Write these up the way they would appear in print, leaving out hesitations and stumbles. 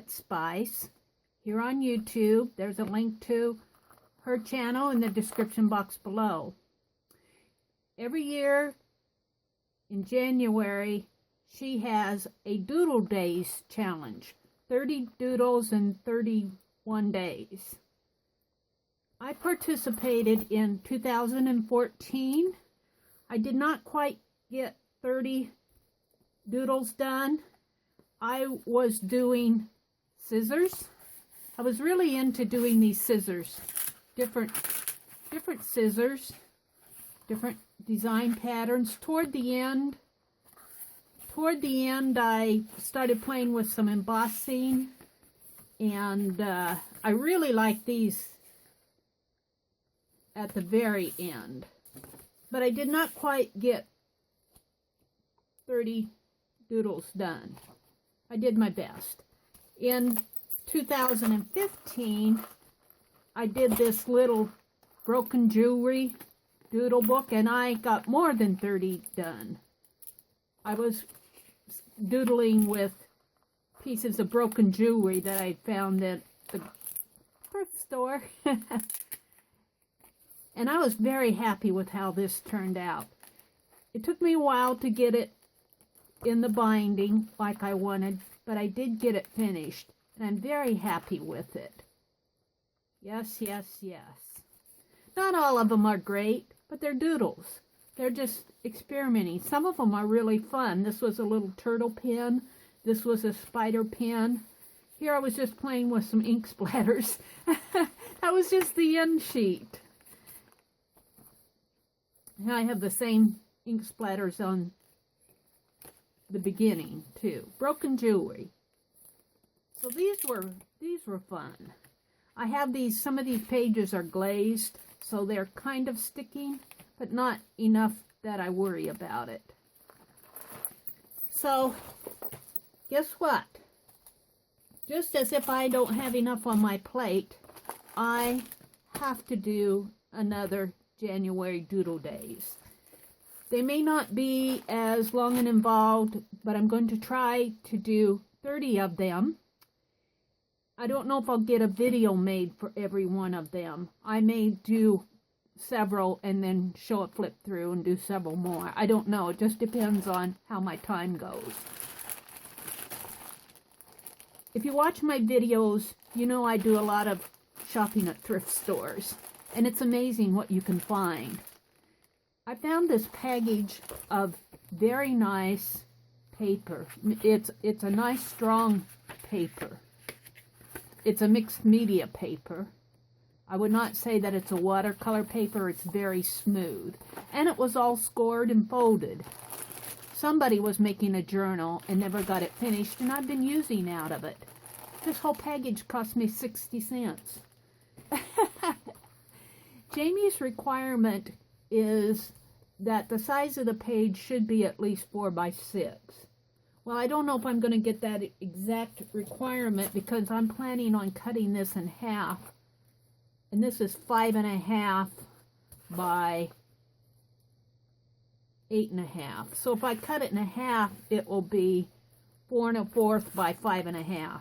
Poetspice here on YouTube. There's a link to her channel in the description box below. Every year in January, she has a Doodle Days challenge. 30 doodles in 31 days. I participated in 2014. I did not quite get 30 doodles done. I was doing scissors. I was really into doing these scissors. Different scissors, different design patterns. Toward the end, I started playing with some embossing, and I really like these at the very end. But I did not quite get 30 doodles done. I did my best. In 2015, I did this little broken jewelry doodle book, and I got more than 30 done. I was doodling with pieces of broken jewelry that I found at the thrift store. And I was very happy with how this turned out. It took me a while to get it in the binding like I wanted, but I did get it finished, and I'm very happy with it. Yes, yes, yes. Not all of them are great, but they're doodles. They're just experimenting. Some of them are really fun. This was a little turtle pen. This was a spider pen. Here I was just playing with some ink splatters. That was just the end sheet. And I have the same ink splatters on the beginning too. Broken jewelry. So these were fun. I have these, some of these pages are glazed, so they're kind of sticking, but not enough that I worry about it. So, guess what? Just as if I don't have enough on my plate, I have to do another January Doodle Days. They may not be as long and involved, but I'm going to try to do 30 of them. I don't know if I'll get a video made for every one of them. I may do several and then show a flip through and do several more. I don't know. It just depends on how my time goes. If you watch my videos, you know I do a lot of shopping at thrift stores, and it's amazing what you can find. I found this package of very nice paper. It's a nice strong paper. It's a mixed media paper. I would not say that it's a watercolor paper. It's very smooth. And it was all scored and folded. Somebody was making a journal and never got it finished, and I've been using out of it. This whole package cost me 60 cents. Jamie's requirement is that the size of the page should be at least 4 by 6. Well, I don't know if I'm going to get that exact requirement because I'm planning on cutting this in half. And this is 5.5 by 8.5. So if I cut it in half, it will be 4 1/4 by 5.5.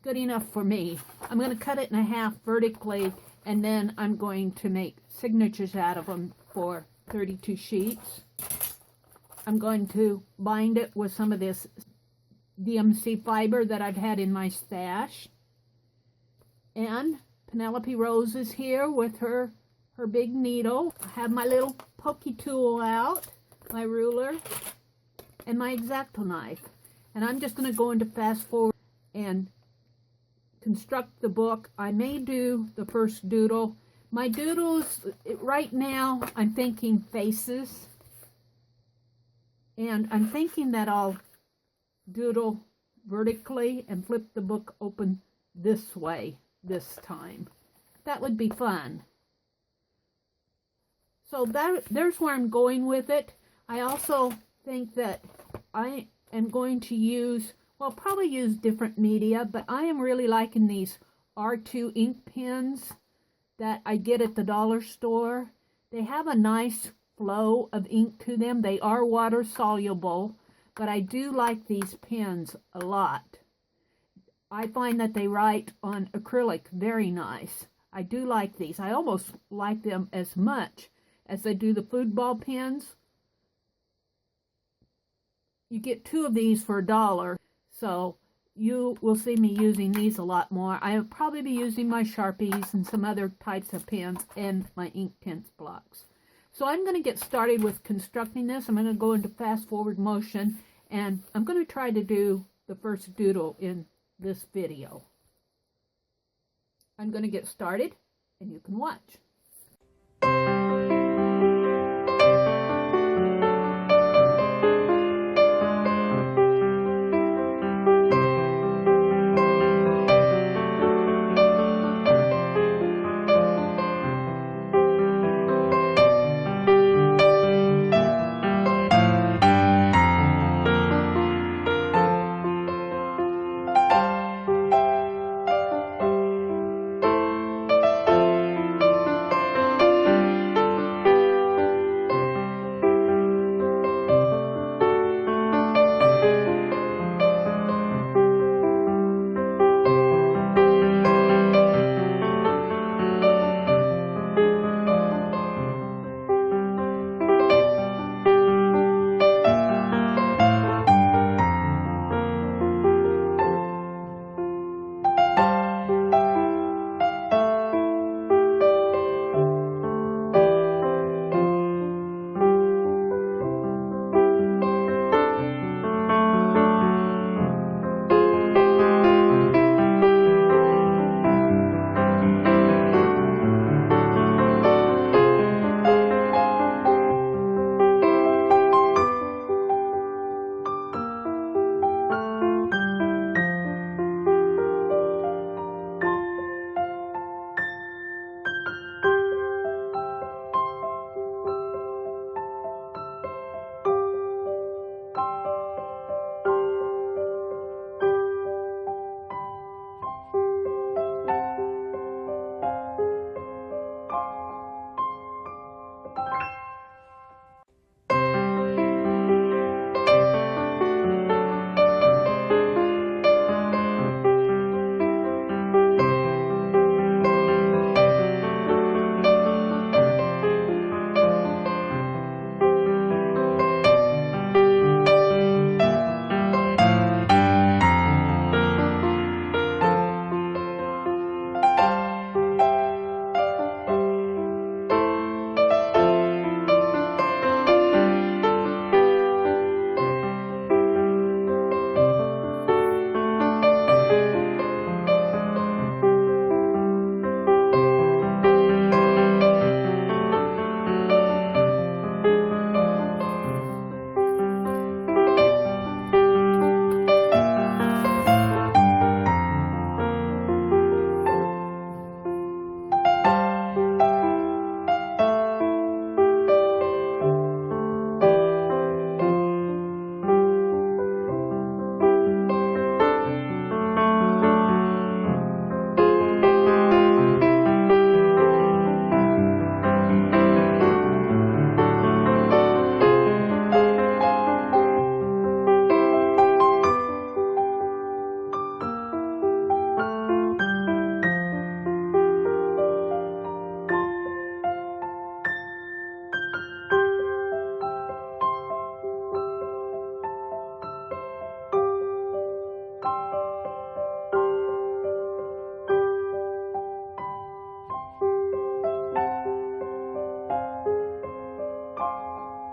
Good enough for me. I'm going to cut it in half vertically, and then I'm going to make signatures out of them for 32 sheets. I'm going to bind it with some of this DMC fiber that I've had in my stash. And Penelope Rose is here with her big needle. I have my little pokey tool out, my ruler, and my X-Acto knife. And I'm just going to go into fast forward and construct the book. I may do the first doodle. My doodles, right now, I'm thinking faces. And I'm thinking that I'll doodle vertically and flip the book open this way this time. That would be fun. So there's where I'm going with it. I also think that I am going to use, well, probably use different media, but I am really liking these R2 ink pens that I get at the dollar store. They have a nice flow of ink to them. They are water soluble, but I do like these pens a lot. I find that they write on acrylic very nice. I do like these. I almost like them as much as I do the food ball pens. You get 2 of these for $1, so you will see me using these a lot more. I'll probably be using my Sharpies and some other types of pens and my Inktense blocks. So I'm going to get started with constructing this. I'm going to go into fast forward motion, and I'm going to try to do the first doodle in this video. I'm going to get started, and you can watch.